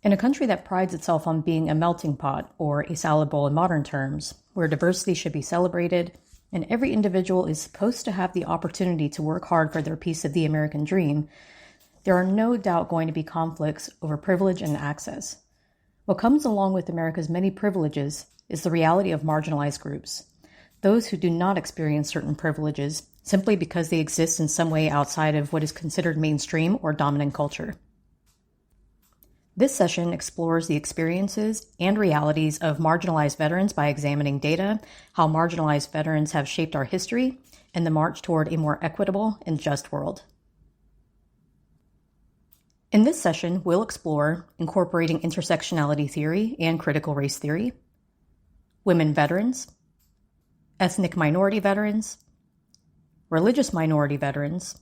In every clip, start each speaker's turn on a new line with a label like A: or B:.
A: In a country that prides itself on being a melting pot, or a salad bowl in modern terms, where diversity should be celebrated, and every individual is supposed to have the opportunity to work hard for their piece of the American dream, there are no doubt going to be conflicts over privilege and access. What comes along with America's many privileges is the reality of marginalized groups, those who do not experience certain privileges simply because they exist in some way outside of what is considered mainstream or dominant culture. This session explores the experiences and realities of marginalized veterans by examining data, how marginalized veterans have shaped our history, and the march toward a more equitable and just world. In this session, we'll explore incorporating intersectionality theory and critical race theory, women veterans, ethnic minority veterans, religious minority veterans,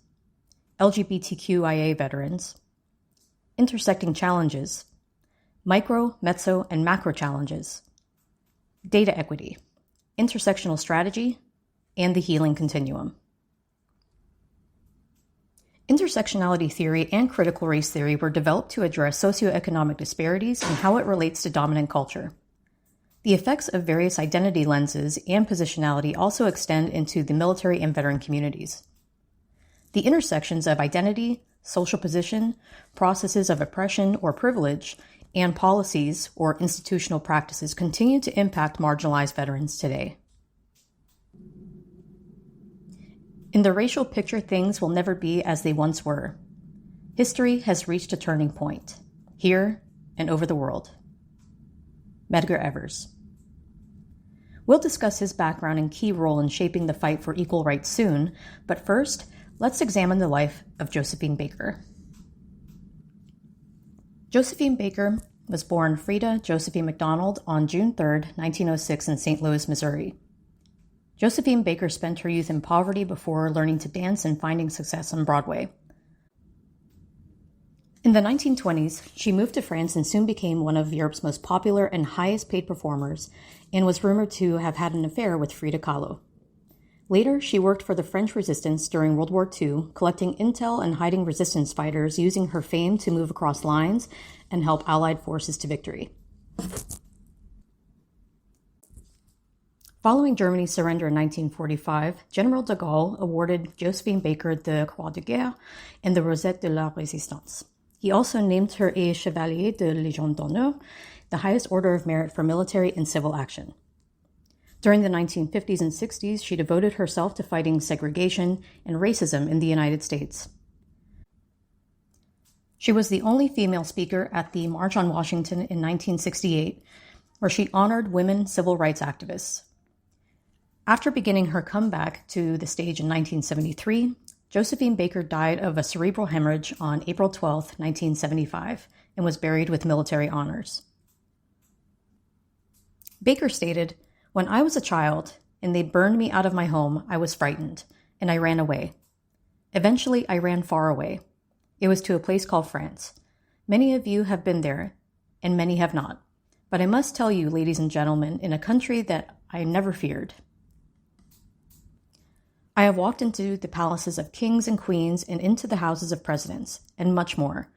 A: LGBTQIA veterans, intersecting challenges, micro, meso, and macro challenges, data equity, intersectional strategy, and the healing continuum. Intersectionality theory and critical race theory were developed to address socioeconomic disparities and how it relates to dominant culture. The effects of various identity lenses and positionality also extend into the military and veteran communities. The intersections of identity, social position, processes of oppression or privilege, and policies or institutional practices continue to impact marginalized veterans today. In the racial picture, things will never be as they once were. History has reached a turning point, here and over the world. Medgar Evers. We'll discuss his background and key role in shaping the fight for equal rights soon, but first, let's examine the life of Josephine Baker. Josephine Baker was born Frida Josephine McDonald on June 3, 1906 in St. Louis, Missouri. Josephine Baker spent her youth in poverty before learning to dance and finding success on Broadway. In the 1920s, she moved to France and soon became one of Europe's most popular and highest paid performers and was rumored to have had an affair with Frida Kahlo. Later, she worked for the French resistance during World War II, collecting intel and hiding resistance fighters, using her fame to move across lines and help Allied forces to victory. Following Germany's surrender in 1945, General de Gaulle awarded Josephine Baker the Croix de Guerre and the Rosette de la Résistance. He also named her a Chevalier de Légion d'honneur, the highest order of merit for military and civil action. During the 1950s and 60s, she devoted herself to fighting segregation and racism in the United States. She was the only female speaker at the March on Washington in 1968, where she honored women civil rights activists. After beginning her comeback to the stage in 1973, Josephine Baker died of a cerebral hemorrhage on April 12, 1975, and was buried with military honors. Baker stated, "When I was a child and they burned me out of my home, I was frightened, and I ran away. Eventually, I ran far away. It was to a place called France. Many of you have been there, and many have not. But I must tell you, ladies and gentlemen, in a country that I never feared. I have walked into the palaces of kings and queens and into the houses of presidents, and much more.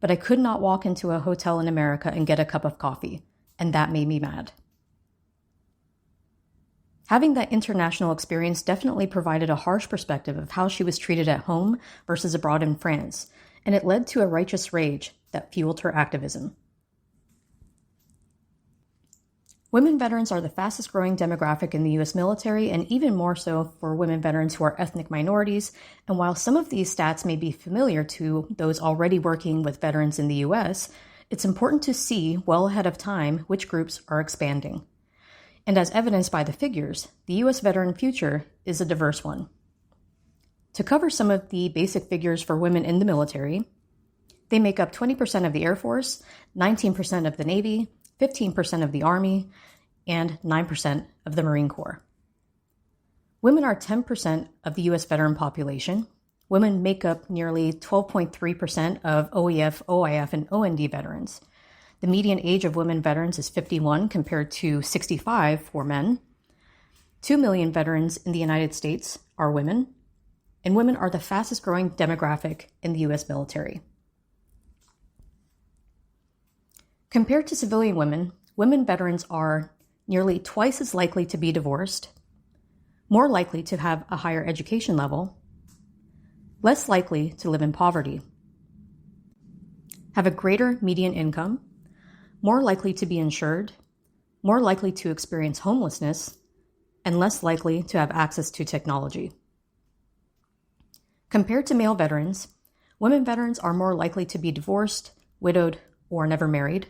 A: But I could not walk into a hotel in America and get a cup of coffee, and that made me mad." Having that international experience definitely provided a harsh perspective of how she was treated at home versus abroad in France, and it led to a righteous rage that fueled her activism. Women veterans are the fastest growing demographic in the U.S. military, and even more so for women veterans who are ethnic minorities. And while some of these stats may be familiar to those already working with veterans in the U.S., it's important to see well ahead of time which groups are expanding. And as evidenced by the figures, the U.S. veteran future is a diverse one. To cover some of the basic figures for women in the military, they make up 20% of the Air Force, 19% of the Navy, 15% of the Army, and 9% of the Marine Corps. Women are 10% of the U.S. veteran population. Women make up nearly 12.3% of OEF, OIF, and OND veterans. The median age of women veterans is 51 compared to 65 for men. 2 million veterans in the United States are women, and women are the fastest growing demographic in the U.S. military. Compared to civilian women, women veterans are nearly twice as likely to be divorced, more likely to have a higher education level, less likely to live in poverty, have a greater median income, more likely to be insured, more likely to experience homelessness, and less likely to have access to technology. Compared to male veterans, women veterans are more likely to be divorced, widowed, or never married.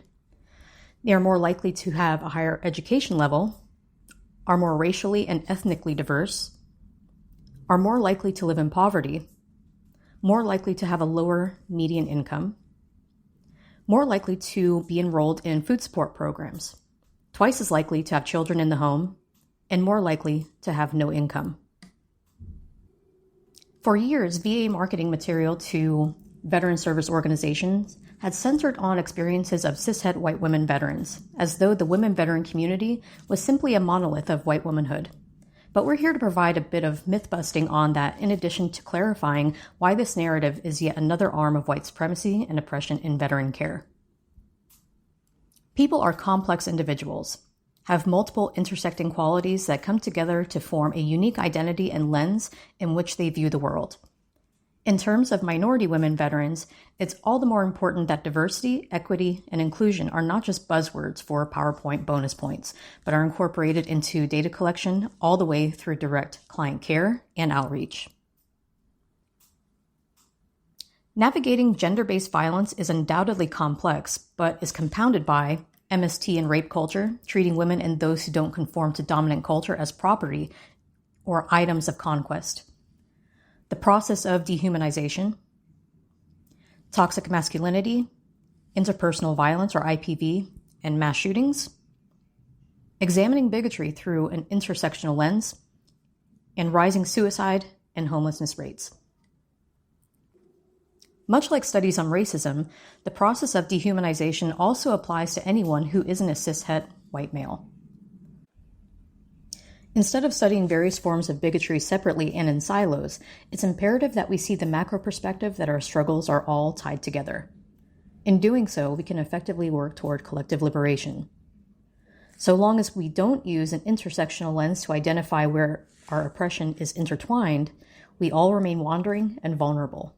A: They are more likely to have a higher education level, are more racially and ethnically diverse, are more likely to live in poverty, more likely to have a lower median income, more likely to be enrolled in food support programs, twice as likely to have children in the home, and more likely to have no income. For years, VA marketing material to veteran service organizations had centered on experiences of cishet white women veterans, as though the women veteran community was simply a monolith of white womanhood. But we're here to provide a bit of myth-busting on that, in addition to clarifying why this narrative is yet another arm of white supremacy and oppression in veteran care. People are complex individuals, have multiple intersecting qualities that come together to form a unique identity and lens in which they view the world. In terms of minority women veterans, it's all the more important that diversity, equity, and inclusion are not just buzzwords for PowerPoint bonus points, but are incorporated into data collection all the way through direct client care and outreach. Navigating gender-based violence is undoubtedly complex, but is compounded by MST and rape culture, treating women and those who don't conform to dominant culture as property or items of conquest. The process of dehumanization, toxic masculinity, interpersonal violence or IPV, and mass shootings, examining bigotry through an intersectional lens, and rising suicide and homelessness rates. Much like studies on racism, the process of dehumanization also applies to anyone who isn't a cishet white male. Instead of studying various forms of bigotry separately and in silos, it's imperative that we see the macro perspective that our struggles are all tied together. In doing so, we can effectively work toward collective liberation. So long as we don't use an intersectional lens to identify where our oppression is intertwined, we all remain wandering and vulnerable.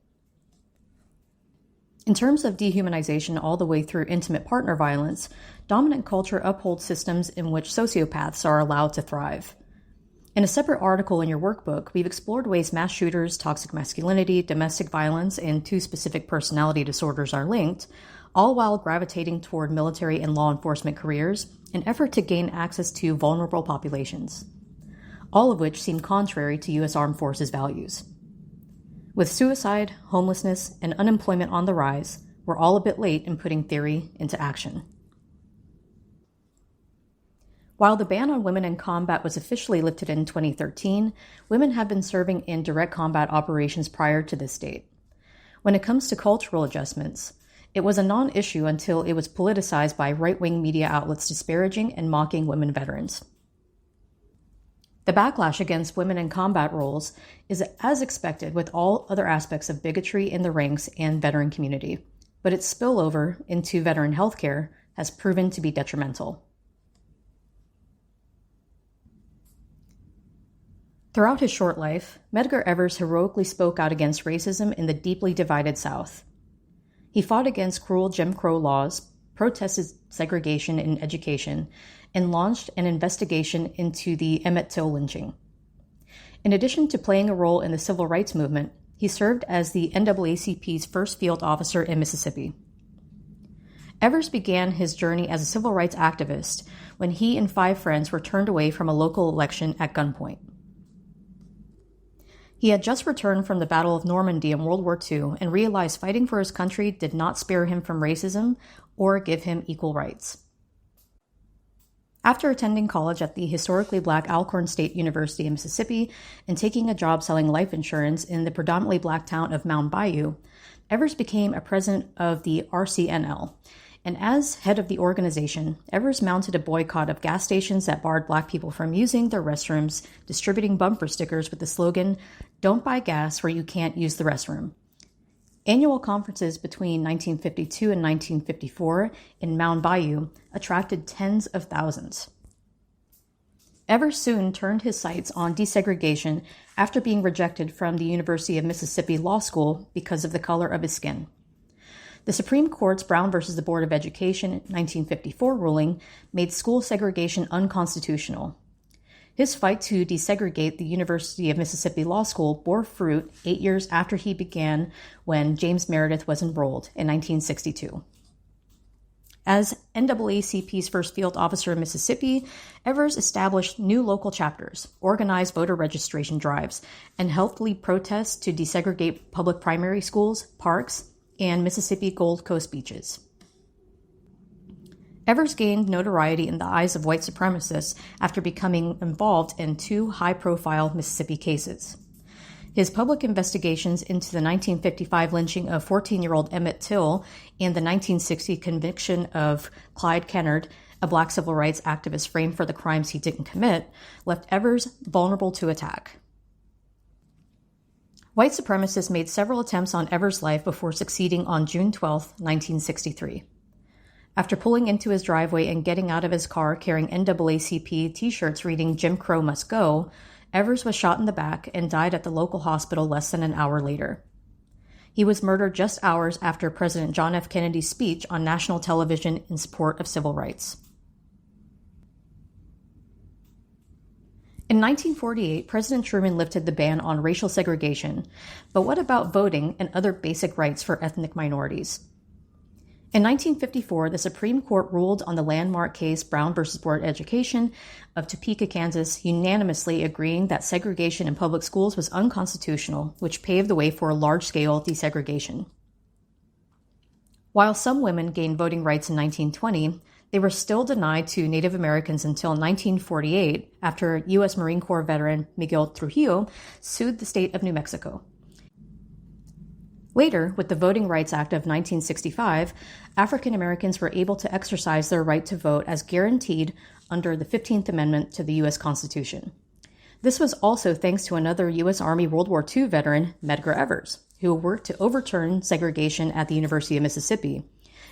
A: In terms of dehumanization all the way through intimate partner violence, dominant culture upholds systems in which sociopaths are allowed to thrive. In a separate article in your workbook, we've explored ways mass shooters, toxic masculinity, domestic violence, and two specific personality disorders are linked, all while gravitating toward military and law enforcement careers in effort to gain access to vulnerable populations, all of which seem contrary to U.S. Armed Forces values. With suicide, homelessness, and unemployment on the rise, we're all a bit late in putting theory into action. While the ban on women in combat was officially lifted in 2013, women have been serving in direct combat operations prior to this date. When it comes to cultural adjustments, it was a non-issue until it was politicized by right-wing media outlets disparaging and mocking women veterans. The backlash against women in combat roles is as expected with all other aspects of bigotry in the ranks and veteran community, but its spillover into veteran healthcare has proven to be detrimental. Throughout his short life, Medgar Evers heroically spoke out against racism in the deeply divided South. He fought against cruel Jim Crow laws, protested segregation in education, and launched an investigation into the Emmett Till lynching. In addition to playing a role in the civil rights movement, he served as the NAACP's first field officer in Mississippi. Evers began his journey as a civil rights activist when he and 5 friends were turned away from a local election at gunpoint. He had just returned from the Battle of Normandy in World War II and realized fighting for his country did not spare him from racism or give him equal rights. After attending college at the historically black Alcorn State University in Mississippi and taking a job selling life insurance in the predominantly black town of Mound Bayou, Evers became a president of the RCNL. And as head of the organization, Evers mounted a boycott of gas stations that barred black people from using their restrooms, distributing bumper stickers with the slogan, "Don't buy gas where you can't use the restroom." Annual conferences between 1952 and 1954 in Mound Bayou attracted tens of thousands. Evers soon turned his sights on desegregation after being rejected from the University of Mississippi Law School because of the color of his skin. The Supreme Court's Brown v. the Board of Education 1954 ruling made school segregation unconstitutional. His fight to desegregate the University of Mississippi Law School bore fruit 8 years after he began when James Meredith was enrolled in 1962. As NAACP's first field officer in Mississippi, Evers established new local chapters, organized voter registration drives, and helped lead protests to desegregate public primary schools, parks, and Mississippi Gold Coast beaches. Evers gained notoriety in the eyes of white supremacists after becoming involved in 2 high-profile Mississippi cases. His public investigations into the 1955 lynching of 14-year-old Emmett Till and the 1960 conviction of Clyde Kennard, a black civil rights activist framed for the crimes he didn't commit, left Evers vulnerable to attack. White supremacists made several attempts on Evers' life before succeeding on June 12, 1963. After pulling into his driveway and getting out of his car carrying NAACP t-shirts reading "Jim Crow Must Go," Evers was shot in the back and died at the local hospital less than an hour later. He was murdered just hours after President John F. Kennedy's speech on national television in support of civil rights. In 1948, President Truman lifted the ban on racial segregation, but what about voting and other basic rights for ethnic minorities? In 1954, the Supreme Court ruled on the landmark case Brown v. Board of Education of Topeka, Kansas, unanimously agreeing that segregation in public schools was unconstitutional, which paved the way for large-scale desegregation. While some women gained voting rights in 1920, they were still denied to Native Americans until 1948, after U.S. Marine Corps veteran Miguel Trujillo sued the state of New Mexico. Later, with the Voting Rights Act of 1965, African Americans were able to exercise their right to vote as guaranteed under the 15th Amendment to the U.S. Constitution. This was also thanks to another U.S. Army World War II veteran, Medgar Evers, who worked to overturn segregation at the University of Mississippi,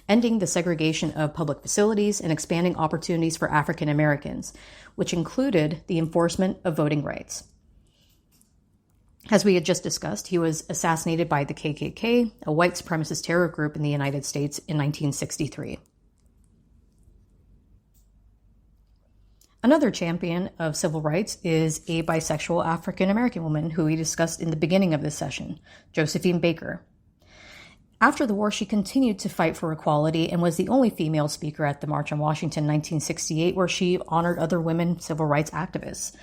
A: ending the segregation of public facilities and expanding opportunities for African Americans, which included the enforcement of voting rights. As we had just discussed, he was assassinated by the KKK, a white supremacist terror group in the United States, in 1963. Another champion of civil rights is a bisexual African-American woman who we discussed in the beginning of this session, Josephine Baker. After the war, she continued to fight for equality and was the only female speaker at the March on Washington in 1968, where she honored other women civil rights activists.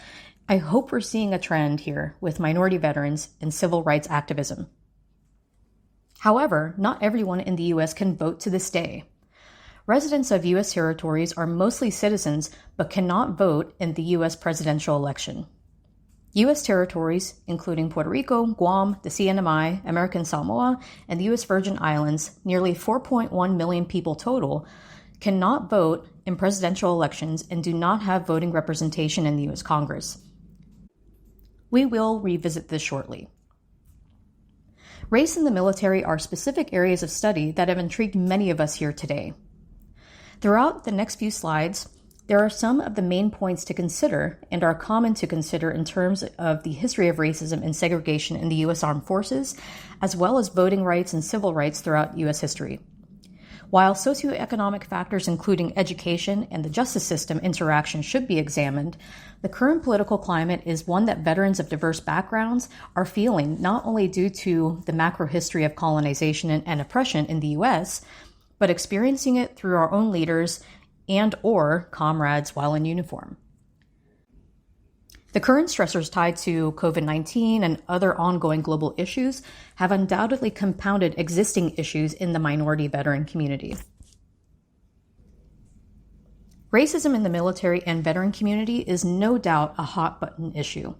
A: I hope we're seeing a trend here with minority veterans and civil rights activism. However, not everyone in the U.S. can vote to this day. Residents of U.S. territories are mostly citizens but cannot vote in the U.S. presidential election. U.S. territories, including Puerto Rico, Guam, the CNMI, American Samoa, and the U.S. Virgin Islands, nearly 4.1 million people total, cannot vote in presidential elections and do not have voting representation in the U.S. Congress. We will revisit this shortly. Race and the military are specific areas of study that have intrigued many of us here today. Throughout the next few slides, there are some of the main points to consider and are common to consider in terms of the history of racism and segregation in the U.S. Armed Forces, as well as voting rights and civil rights throughout U.S. history. While socioeconomic factors including education and the justice system interaction should be examined, the current political climate is one that veterans of diverse backgrounds are feeling not only due to the macro history of colonization and oppression in the U.S., but experiencing it through our own leaders and/or comrades while in uniform. The current stressors tied to COVID-19 and other ongoing global issues have undoubtedly compounded existing issues in the minority veteran community. Racism in the military and veteran community is no doubt a hot-button issue.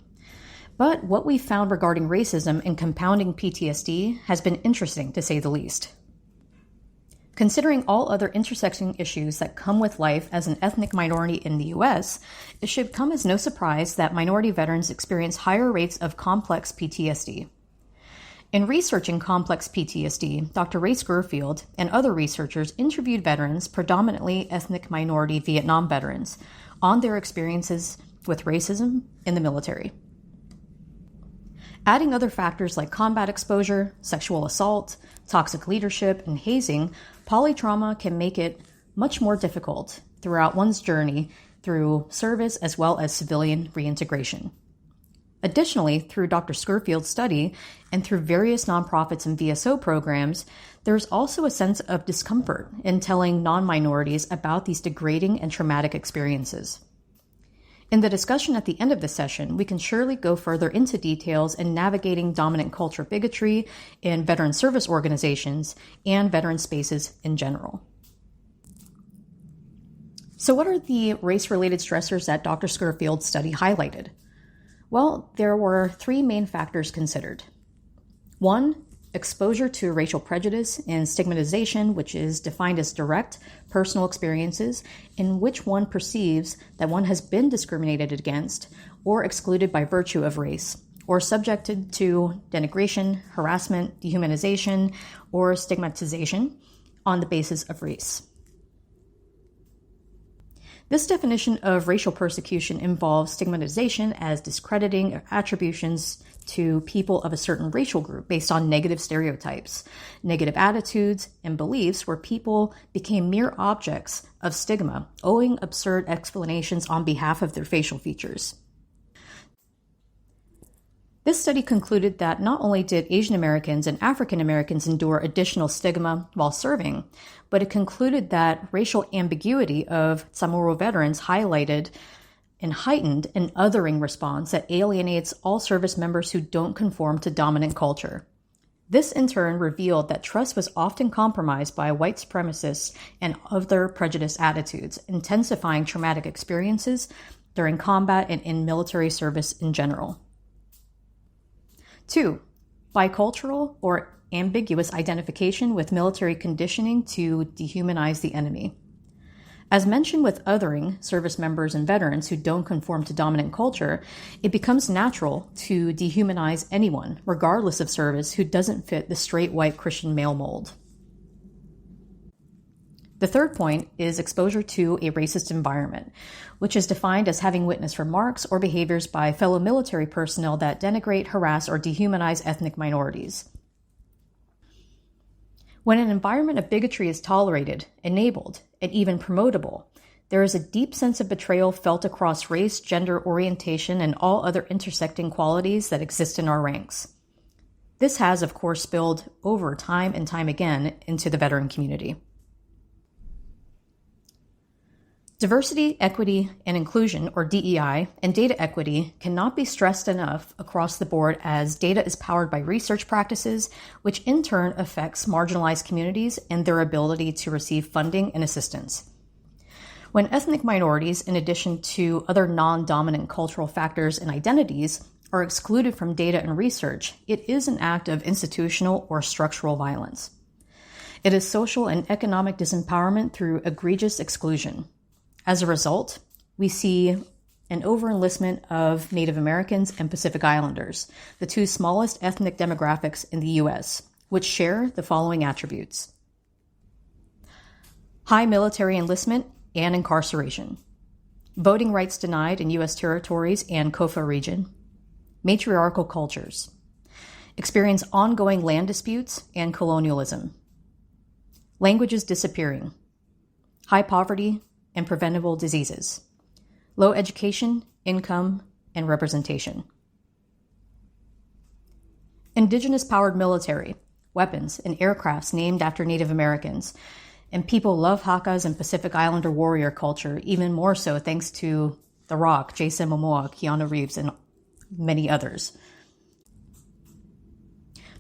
A: But what we found regarding racism and compounding PTSD has been interesting, to say the least. Considering all other intersecting issues that come with life as an ethnic minority in the U.S., it should come as no surprise that minority veterans experience higher rates of complex PTSD. In researching complex PTSD, Dr. Ray Scurfield and other researchers interviewed veterans, predominantly ethnic minority Vietnam veterans, on their experiences with racism in the military. Adding other factors like combat exposure, sexual assault, toxic leadership, and hazing, polytrauma can make it much more difficult throughout one's journey through service as well as civilian reintegration. Additionally, through Dr. Scurfield's study and through various nonprofits and VSO programs, there's also a sense of discomfort in telling non-minorities about these degrading and traumatic experiences. In the discussion at the end of the session, we can surely go further into details in navigating dominant culture bigotry in veteran service organizations and veteran spaces in general. So what are the race-related stressors that Dr. Scurfield's study highlighted? Well, there were three main factors considered. One, exposure to racial prejudice and stigmatization, which is defined as direct personal experiences in which one perceives that one has been discriminated against or excluded by virtue of race, or subjected to denigration, harassment, dehumanization, or stigmatization on the basis of race. This definition of racial persecution involves stigmatization as discrediting attributions to people of a certain racial group based on negative stereotypes, negative attitudes, and beliefs where people became mere objects of stigma, owing absurd explanations on behalf of their facial features. This study concluded that not only did Asian Americans and African Americans endure additional stigma while serving, but it concluded that racial ambiguity of Chamorro veterans highlighted and heightened an othering response that alienates all service members who don't conform to dominant culture. This in turn revealed that trust was often compromised by white supremacists and other prejudiced attitudes, intensifying traumatic experiences during combat and in military service in general. 2. Bicultural or ambiguous identification with military conditioning to dehumanize the enemy. As mentioned with othering service members and veterans who don't conform to dominant culture, it becomes natural to dehumanize anyone, regardless of service, who doesn't fit the straight white Christian male mold. The third point is exposure to a racist environment, which is defined as having witnessed remarks or behaviors by fellow military personnel that denigrate, harass, or dehumanize ethnic minorities. When an environment of bigotry is tolerated, enabled, and even promotable, there is a deep sense of betrayal felt across race, gender, orientation, and all other intersecting qualities that exist in our ranks. This has, of course, spilled over time and time again into the veteran community. Diversity, equity, and inclusion, or DEI, and data equity cannot be stressed enough across the board as data is powered by research practices, which in turn affects marginalized communities and their ability to receive funding and assistance. When ethnic minorities, in addition to other non-dominant cultural factors and identities, are excluded from data and research, it is an act of institutional or structural violence. It is social and economic disempowerment through egregious exclusion. As a result, we see an over-enlistment of Native Americans and Pacific Islanders, the two smallest ethnic demographics in the U.S., which share the following attributes: high military enlistment and incarceration, voting rights denied in U.S. territories and COFA region, matriarchal cultures, experience ongoing land disputes and colonialism, languages disappearing, high poverty, and preventable diseases, low education, income, and representation. Indigenous-powered military, weapons, and aircrafts named after Native Americans, and people love Hakas and Pacific Islander warrior culture, even more so thanks to The Rock, Jason Momoa, Keanu Reeves, and many others.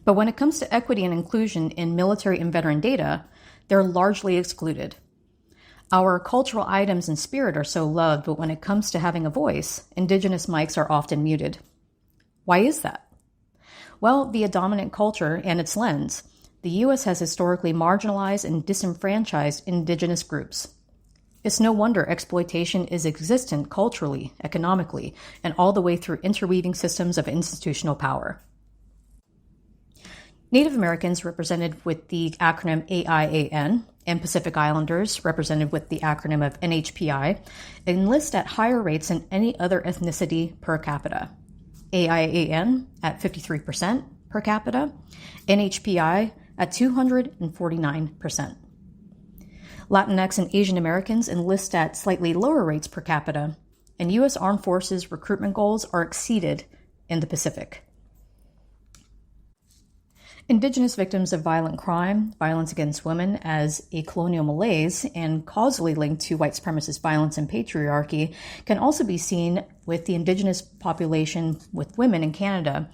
A: But when it comes to equity and inclusion in military and veteran data, they're largely excluded. Our cultural items and spirit are so loved, but when it comes to having a voice, Indigenous mics are often muted. Why is that? Well, via dominant culture and its lens, the U.S. has historically marginalized and disenfranchised Indigenous groups. It's no wonder exploitation is existent culturally, economically, and all the way through interweaving systems of institutional power. Native Americans, represented with the acronym AIAN, and Pacific Islanders, represented with the acronym of NHPI, enlist at higher rates than any other ethnicity per capita. AIAN at 53% per capita, NHPI at 249%. Latinx and Asian Americans enlist at slightly lower rates per capita, and U.S. Armed Forces recruitment goals are exceeded in the Pacific. Indigenous victims of violent crime, violence against women as a colonial malaise, and causally linked to white supremacist violence and patriarchy can also be seen with the Indigenous population with women in Canada,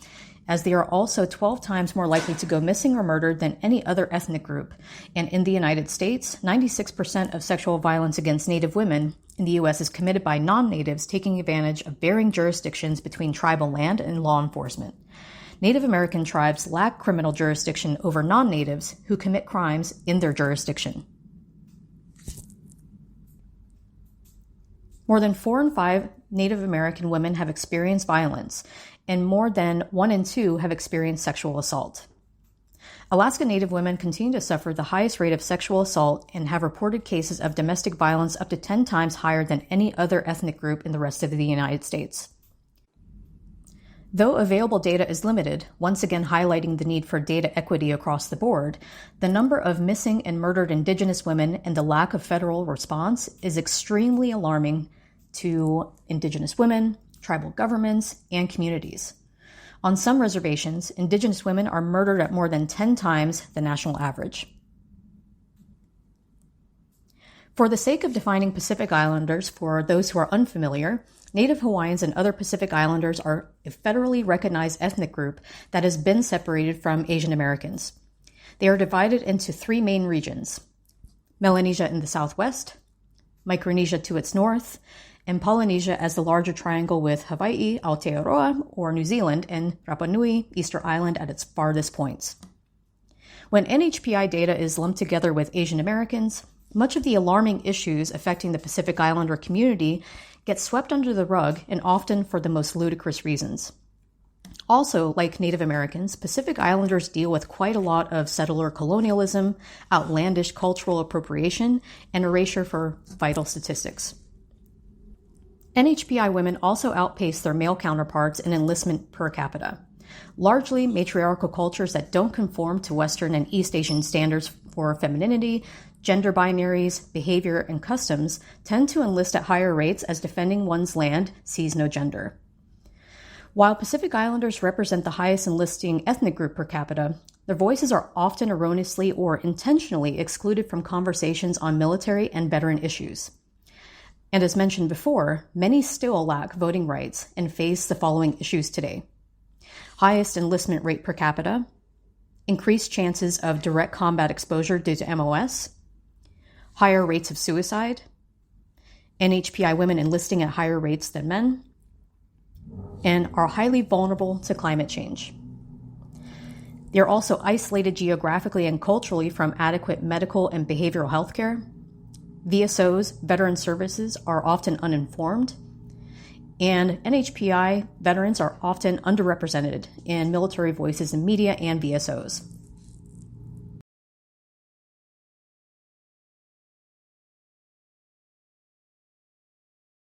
A: as they are also 12 times more likely to go missing or murdered than any other ethnic group. And in the United States, 96% of sexual violence against Native women in the U.S. is committed by non-Natives taking advantage of varying jurisdictions between tribal land and law enforcement. Native American tribes lack criminal jurisdiction over non-Natives who commit crimes in their jurisdiction. More than 4 in 5 Native American women have experienced violence, and more than 1 in 2 have experienced sexual assault. Alaska Native women continue to suffer the highest rate of sexual assault and have reported cases of domestic violence up to 10 times higher than any other ethnic group in the rest of the United States. Though available data is limited, once again highlighting the need for data equity across the board, the number of missing and murdered Indigenous women and the lack of federal response is extremely alarming to Indigenous women, tribal governments, and communities. On some reservations, Indigenous women are murdered at more than 10 times the national average. For the sake of defining Pacific Islanders for those who are unfamiliar, Native Hawaiians and other Pacific Islanders are a federally recognized ethnic group that has been separated from Asian Americans. They are divided into 3 main regions: Melanesia in the southwest, Micronesia to its north, and Polynesia as the larger triangle with Hawaii, Aotearoa, or New Zealand, and Rapa Nui, Easter Island at its farthest points. When NHPI data is lumped together with Asian Americans, much of the alarming issues affecting the Pacific Islander community get swept under the rug, and often for the most ludicrous reasons. Also, like Native Americans, Pacific Islanders deal with quite a lot of settler colonialism, outlandish cultural appropriation, and erasure for vital statistics. NHPI women also outpace their male counterparts in enlistment per capita. Largely matriarchal cultures that don't conform to Western and East Asian standards for femininity, gender binaries, behavior, and customs tend to enlist at higher rates as defending one's land sees no gender. While Pacific Islanders represent the highest enlisting ethnic group per capita, their voices are often erroneously or intentionally excluded from conversations on military and veteran issues. And as mentioned before, many still lack voting rights and face the following issues today: highest enlistment rate per capita, increased chances of direct combat exposure due to MOS, higher rates of suicide, NHPI women enlisting at higher rates than men, and are highly vulnerable to climate change. They are also isolated geographically and culturally from adequate medical and behavioral health care. VSOs, veteran services, are often uninformed, and NHPI veterans are often underrepresented in military voices in media and VSOs.